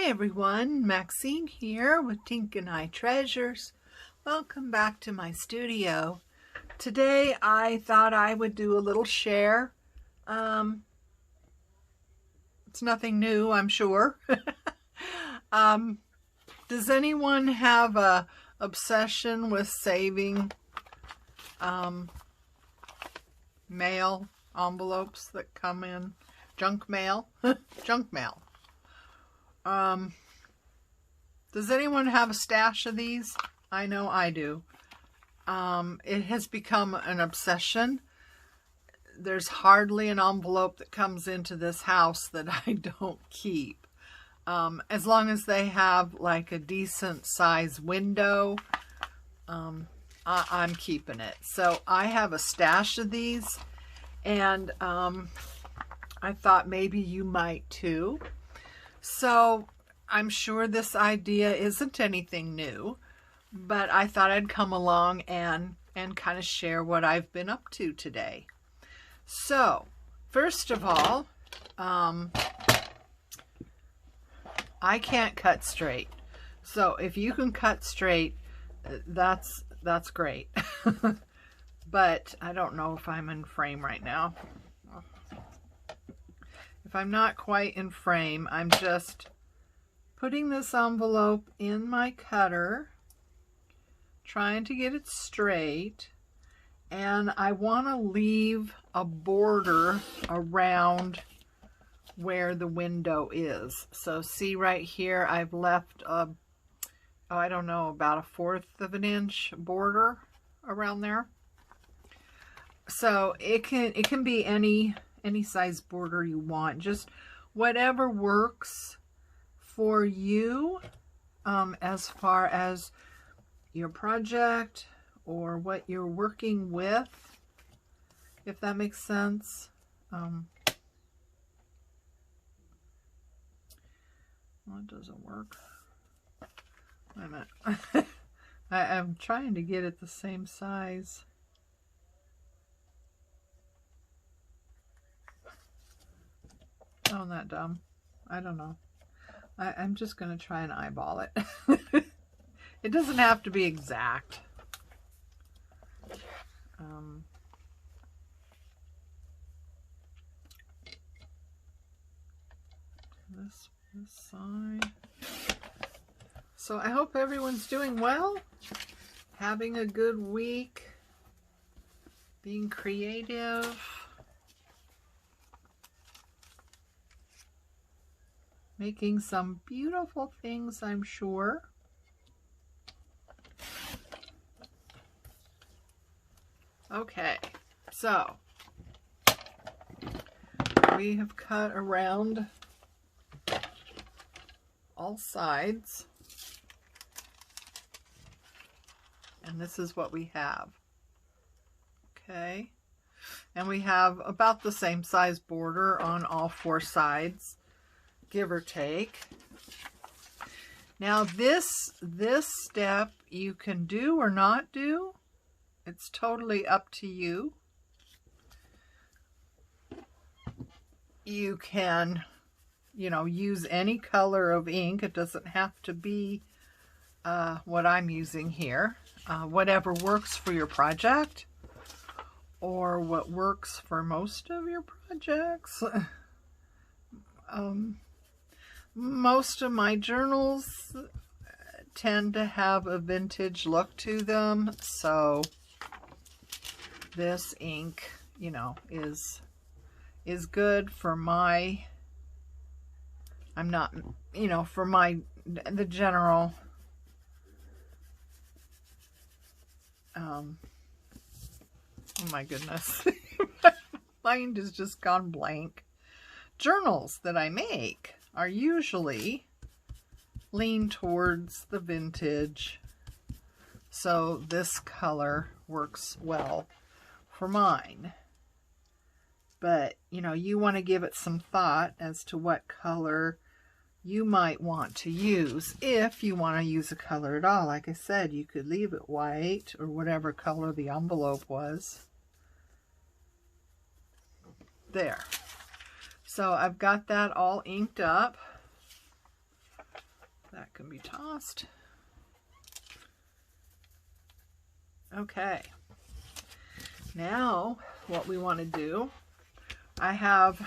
Hi everyone, Maxine here with Tink and I Treasures. Welcome back to my studio. Today I thought I would do a little share. It's nothing new, I'm sure. Does anyone have a obsession with saving mail envelopes that come in? Junk mail? Junk mail. Does anyone have a stash of these? I know I do. It has become an obsession. There's hardly an envelope that comes into this house that I don't keep. As long as they have like a decent size window, I'm keeping it. So I have a stash of these, and I thought maybe you might too. So I'm sure this idea isn't anything new, but I thought I'd come along and kind of share what I've been up to today. So first of all, I can't cut straight. So if you can cut straight, that's great. But I don't know if I'm in frame right now. If I'm not quite in frame, I'm just putting this envelope in my cutter, trying to get it straight, and I want to leave a border around where the window is. So see right here, I've left I don't know, about 1/4 of an inch border around there. So it can be any size border you want, just whatever works for you, as far as your project or what you're working with, if that makes sense. Well, it doesn't work. Wait a minute. I'm trying to get it the same size. Oh, I'm not dumb. I don't know. I'm just going to try and eyeball it. It doesn't have to be exact. This side. So I hope everyone's doing well, having a good week, being creative, making some beautiful things, I'm sure. Okay, so we have cut around all sides, and this is what we have. Okay, and we have about the same size border on all 4 sides, give or take. Now this step you can do or not do. It's totally up to you. You can, use any color of ink. It doesn't have to be what I'm using here. Whatever works for your project, or what works for most of your projects. Most of my journals tend to have a vintage look to them, so this ink, is good for my, for the general, oh my goodness, my mind has just gone blank. Journals that I make are usually lean towards the vintage, so this color works well for mine. But you want to give it some thought as to what color you might want to use, if you want to use a color at all. Like I said, you could leave it white or whatever color the envelope was. There. So I've got that all inked up. can be tossed. Okay. Now, what we want to do, I have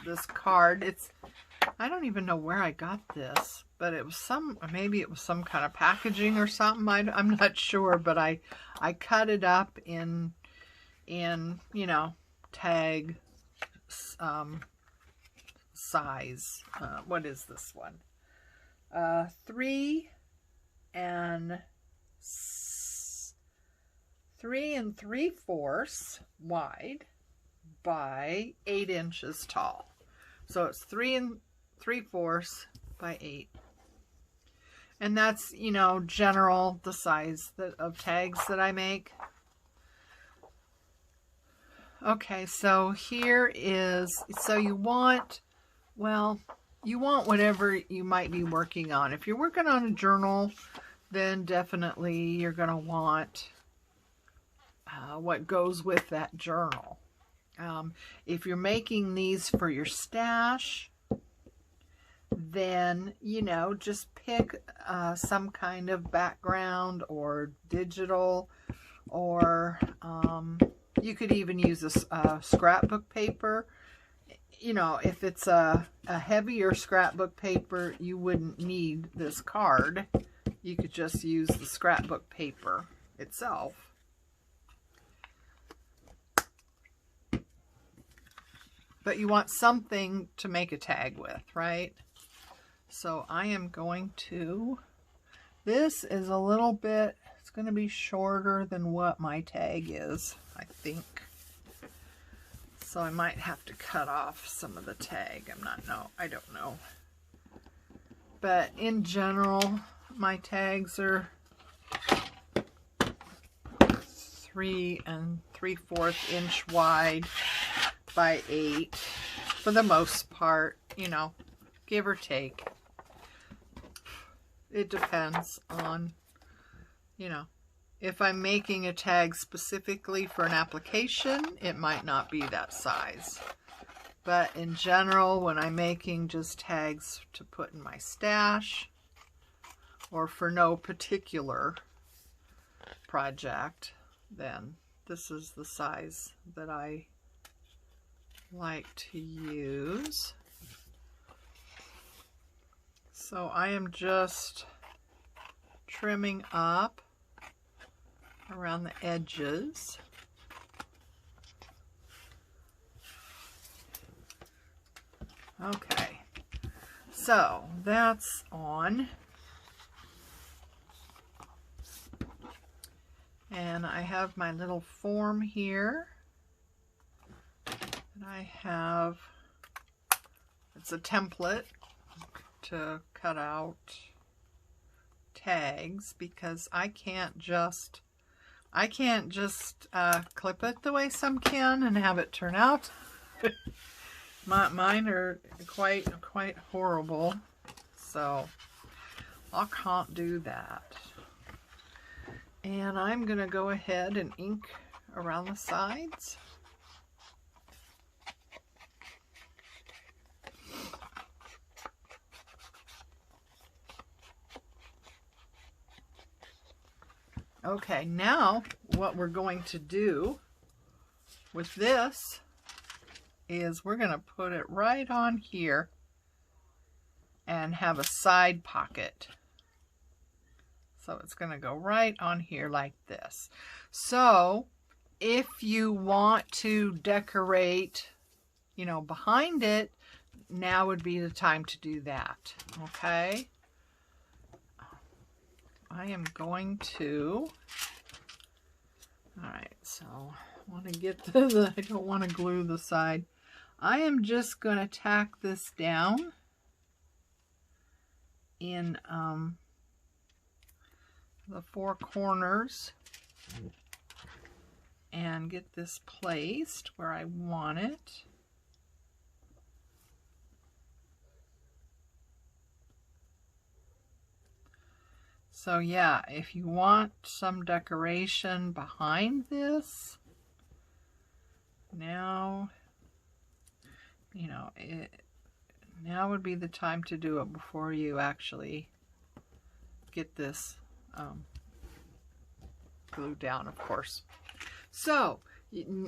this card. I don't even know where I got this, but it was maybe it was some kind of packaging or something. I'm not sure, but I cut it up in you know, tag size. What is this one? 3 3 3/4 wide by 8 inches tall. So it's 3 3/4 by 8. And that's, you know, general, the size of tags that I make. Okay, so here is, so you want, well, you want whatever you might be working on. If you're working on a journal, then definitely you're going to want what goes with that journal. If you're making these for your stash, then, you know, just pick some kind of background or digital, or you could even use a scrapbook paper. You know, if it's a heavier scrapbook paper, you wouldn't need this card. You could just use the scrapbook paper itself. But you want something to make a tag with, right? So I am going to, this is a little bit, it's going to be shorter than what my tag is, I think. So I might have to cut off some of the tag. I don't know. But in general, my tags are 3 3/4 inch wide by 8 for the most part, you know, give or take. It depends on, you know, if I'm making a tag specifically for an application, it might not be that size. But in general, when I'm making just tags to put in my stash or for no particular project, then this is the size that I like to use. So I am just trimming up around the edges. Okay, so that's on. And I have my little form here. And I have, it's a template to cut out tags because I can't just clip it the way some can and have it turn out. Mine are quite horrible, so I can't do that. And I'm gonna go ahead and ink around the sides. Okay, now what we're going to do with this is we're going to put it right on here and have a side pocket. So it's going to go right on here like this. So if you want to decorate, you know, behind it, now would be the time to do that. Okay. I am going to, all right, so I want to get to the, I don't want to glue the side. I am just going to tack this down in the 4 corners and get this placed where I want it. So yeah, if you want some decoration behind this, now, you know, Now would be the time to do it before you actually get this glued down, of course. So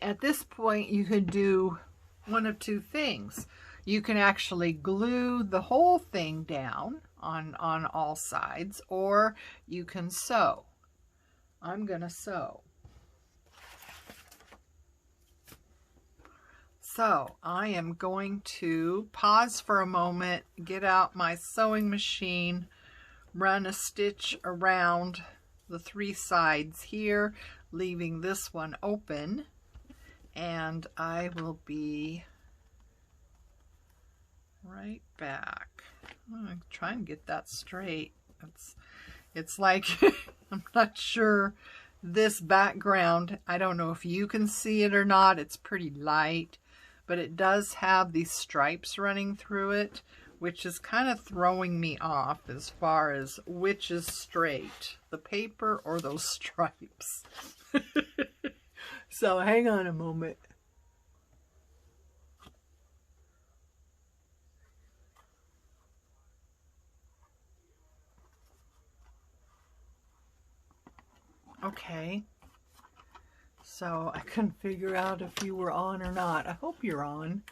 at this point you could do one of two things. You can actually glue the whole thing down on all sides, or you can sew. I'm gonna sew. So I am going to pause for a moment, get out my sewing machine, run a stitch around the 3 sides here, leaving this one open, and I will be right back. I'm trying to get that straight. It's like I'm not sure this background, I don't know if you can see it or not. It's pretty light, but it does have these stripes running through it, which is kind of throwing me off as far as which is straight, the paper or those stripes. So hang on a moment. Okay. So I couldn't figure out if you were on or not. I hope you're on.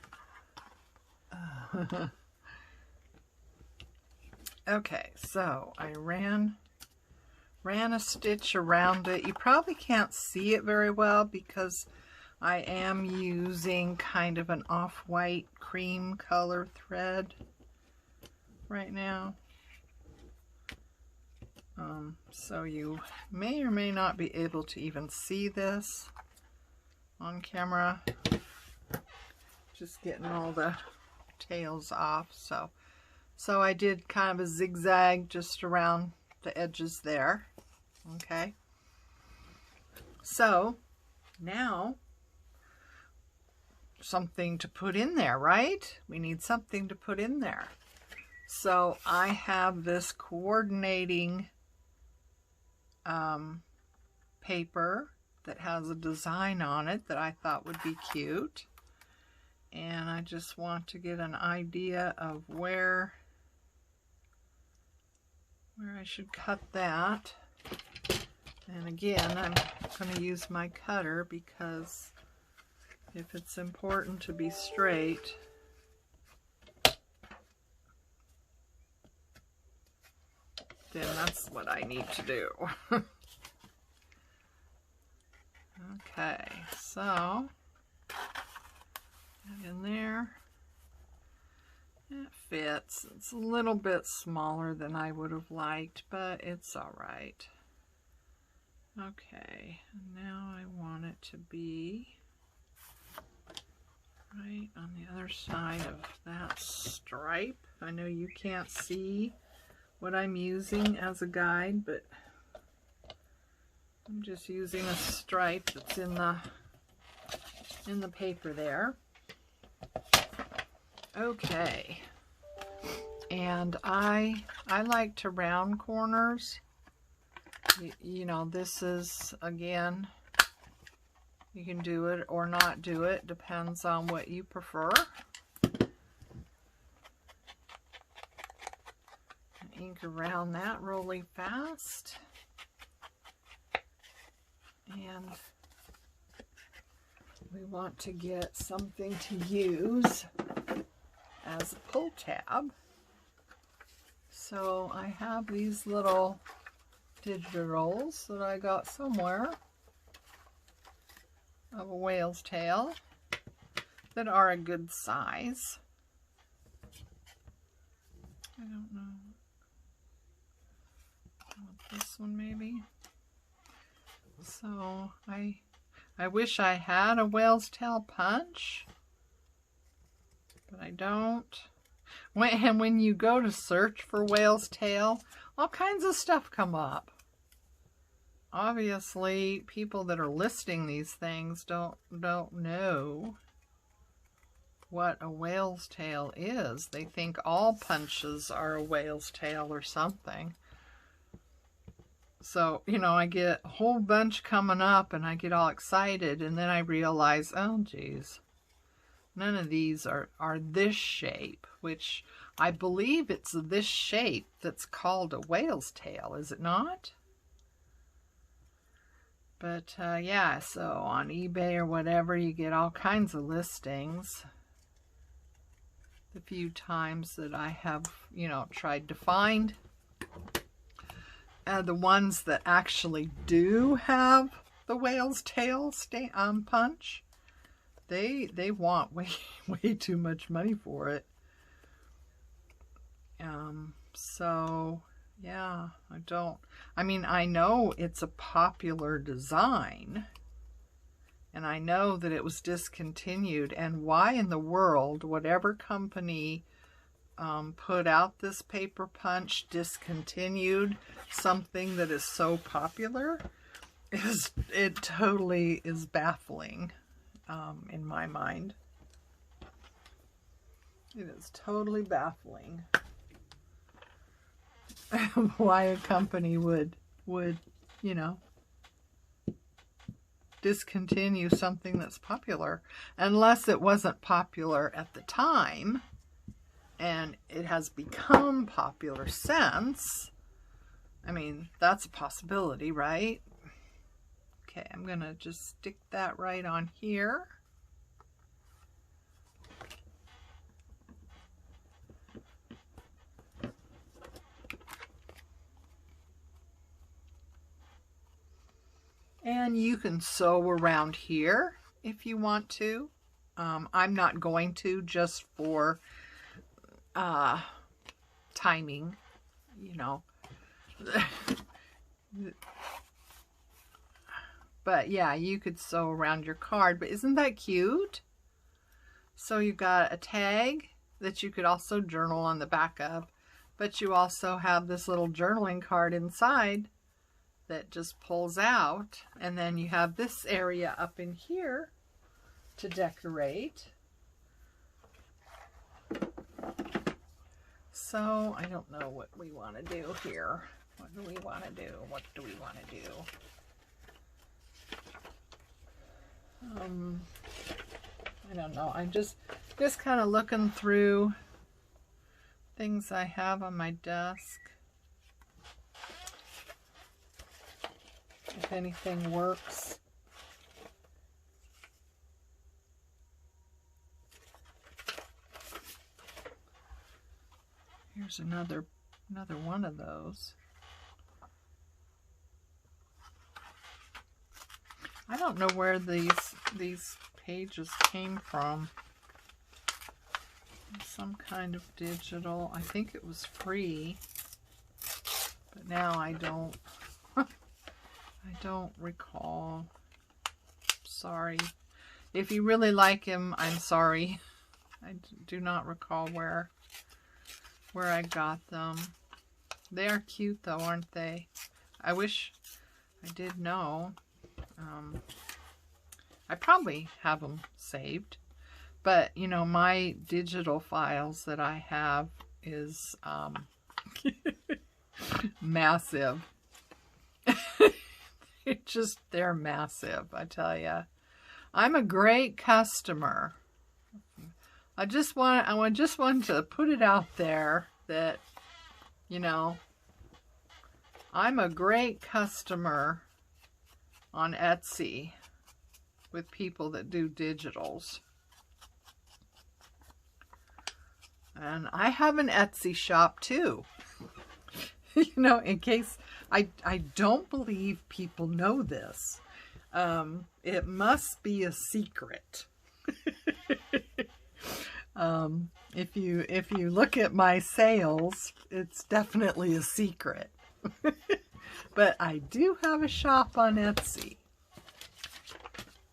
Okay, so I ran a stitch around it. You probably can't see it very well because I am using kind of an off-white cream color thread right now. So you may or may not be able to even see this on camera. Just getting all the tails off. So I did kind of a zigzag just around the edges there. Okay. So now something to put in there, right? We need something to put in there. So I have this coordinating paper that has a design on it that I thought would be cute, and I just want to get an idea of where I should cut that. And again, I'm going to use my cutter because if it's important to be straight, then that's what I need to do. Okay, so get in there. It fits. It's a little bit smaller than I would have liked, but it's all right. Okay, and now I want it to be right on the other side of that stripe. I know you can't see what I'm using as a guide, but I'm just using a stripe that's in the paper there. Okay, and I like to round corners. You know, this is, again, you can do it or not do it, depends on what you prefer. Ink around that really fast. And we want to get something to use as a pull tab. So I have these little digitals that I got somewhere of a whale's tail that are a good size. I don't know. I want this one maybe. So I wish I had a whale's tail punch, but I don't. When you go to search for whale's tail, all kinds of stuff come up. Obviously, people that are listing these things don't know what a whale's tail is. They think all punches are a whale's tail or something. So, you know, I get a whole bunch coming up and I get all excited, and then I realize, oh geez, None of these are this shape, which I believe it's this shape that's called a whale's tail, is it not? But yeah, so on eBay or whatever, you get all kinds of listings. The few times that I have, you know, tried to find the ones that actually do have the whale's tail punch, they want way too much money for it. So yeah, I mean, I know it's a popular design, and I know that it was discontinued, and why in the world, whatever company put out this paper punch discontinued something that is so popular, it totally is baffling in my mind. It is totally baffling why a company would, you know, discontinue something that's popular, unless it wasn't popular at the time and it has become popular since. I mean, that's a possibility, right? Okay, I'm gonna just stick that right on here. And you can sew around here if you want to. I'm not going to, just for timing, you know. But yeah, you could sew around your card. But isn't that cute? So you've got a tag that you could also journal on the back of, but you also have this little journaling card inside that just pulls out, and then you have this area up in here to decorate. So I don't know what we want to do here. What do we want to do? What do we want to do? I don't know. I'm just kind of looking through things I have on my desk. If anything works. Here's another one of those. I don't know where these pages came from. Some kind of digital. I think it was free, but now I don't recall. Sorry. If you really like him, I'm sorry. I do not recall where I got them. They are cute though, aren't they? I wish I did know. I probably have them saved, but you know, my digital files that I have is massive. They're massive, I tell you. I'm a great customer. I just want to put it out there that, you know, I'm a great customer on Etsy with people that do digitals. And I have an Etsy shop too. You know, in case I don't believe people know this. It must be a secret. If you look at my sales, it's definitely a secret. But I do have a shop on Etsy.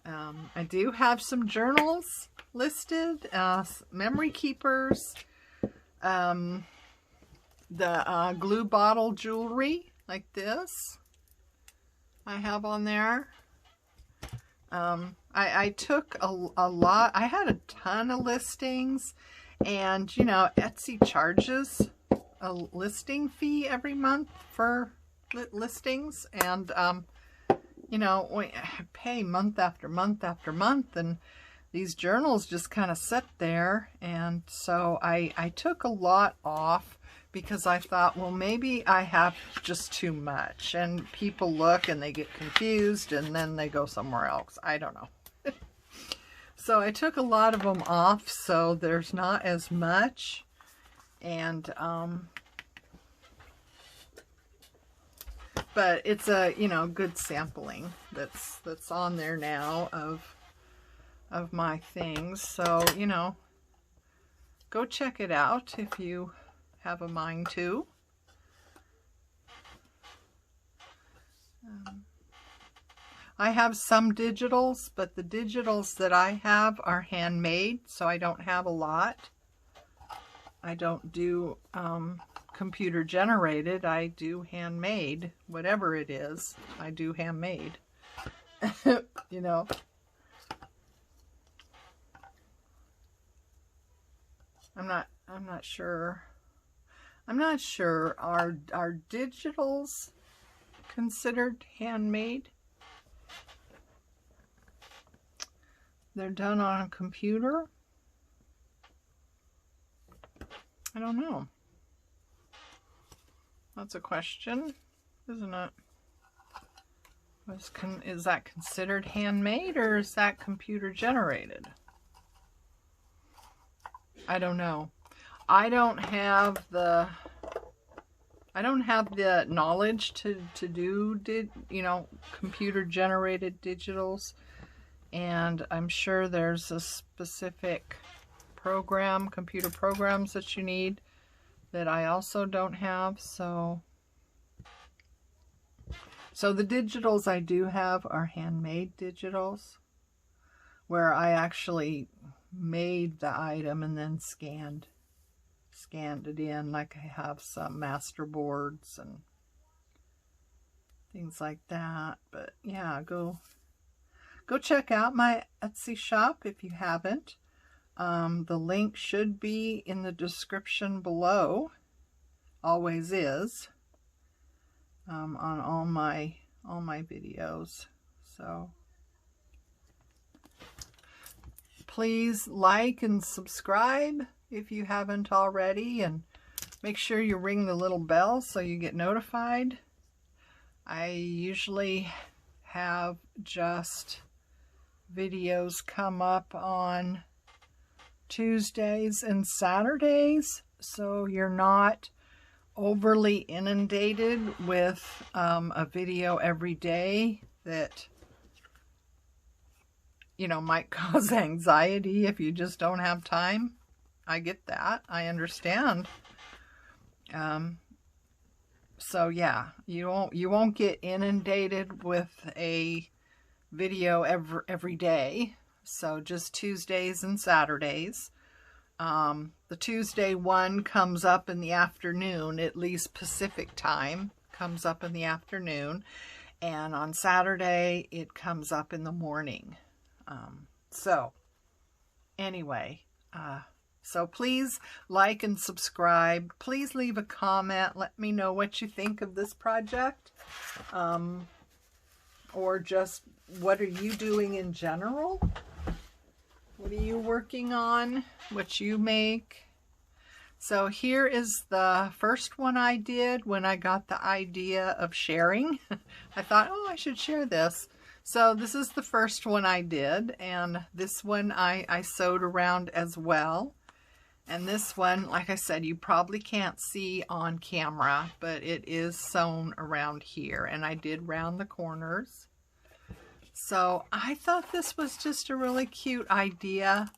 I do have some journals listed, memory keepers, the glue bottle jewelry like this I have on there. I took a lot. I had a ton of listings, and you know, Etsy charges a listing fee every month for listings, and you know, I pay month after month after month, and these journals just kind of sit there. And so I took a lot off because I thought, well, maybe I have just too much, and people look and they get confused and then they go somewhere else. I don't know. So I took a lot of them off so there's not as much. And but it's a, you know, good sampling that's on there now of my things. So, you know, go check it out if you have a mind to. I have some digitals, but the digitals that I have are handmade, so I don't have a lot. I don't do computer generated. I do handmade. Whatever it is, I do handmade. You know. I'm not sure. I'm not sure. Are digitals considered handmade? They're done on a computer? I don't know. That's a question, isn't it? Is that considered handmade, or is that computer generated? I don't know. I don't have the knowledge to do you know, computer generated digitals, and I'm sure there's a specific program, computer programs that you need that I also don't have. So the digitals I do have are handmade digitals, where I actually made the item and then scanned it in, like I have some master boards and things like that. But yeah, go check out my Etsy shop if you haven't. The link should be in the description below, always is, on all my videos. So please like and subscribe if you haven't already, and make sure you ring the little bell so you get notified. I usually have just videos come up on Tuesdays and Saturdays, so you're not overly inundated with a video every day that, you know, might cause anxiety if you just don't have time. I get that. I understand. So yeah, you won't get inundated with a video every day. So just Tuesdays and Saturdays. The Tuesday one comes up in the afternoon, at least Pacific time, comes up in the afternoon. And on Saturday, it comes up in the morning. So anyway, so please like and subscribe. Please leave a comment. Let me know what you think of this project. Or just what are you doing in general? What are you working on? What you make? So here is the first one I did when I got the idea of sharing. I thought, oh, I should share this. So this is the first one I did, and this one I sewed around as well. And this one, like I said, you probably can't see on camera, but it is sewn around here, and I did round the corners. So I thought this was just a really cute idea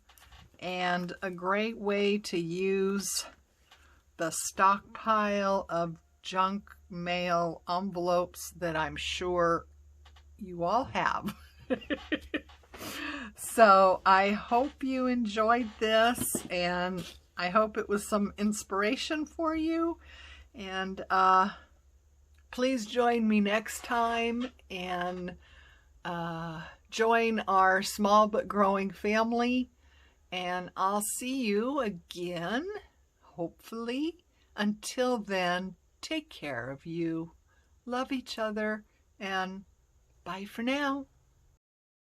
and a great way to use the stockpile of junk mail envelopes that I'm sure you all have. So I hope you enjoyed this, and I hope it was some inspiration for you. And please join me next time and join our small but growing family. And I'll see you again, hopefully. Until then, take care of you. Love each other, and bye for now.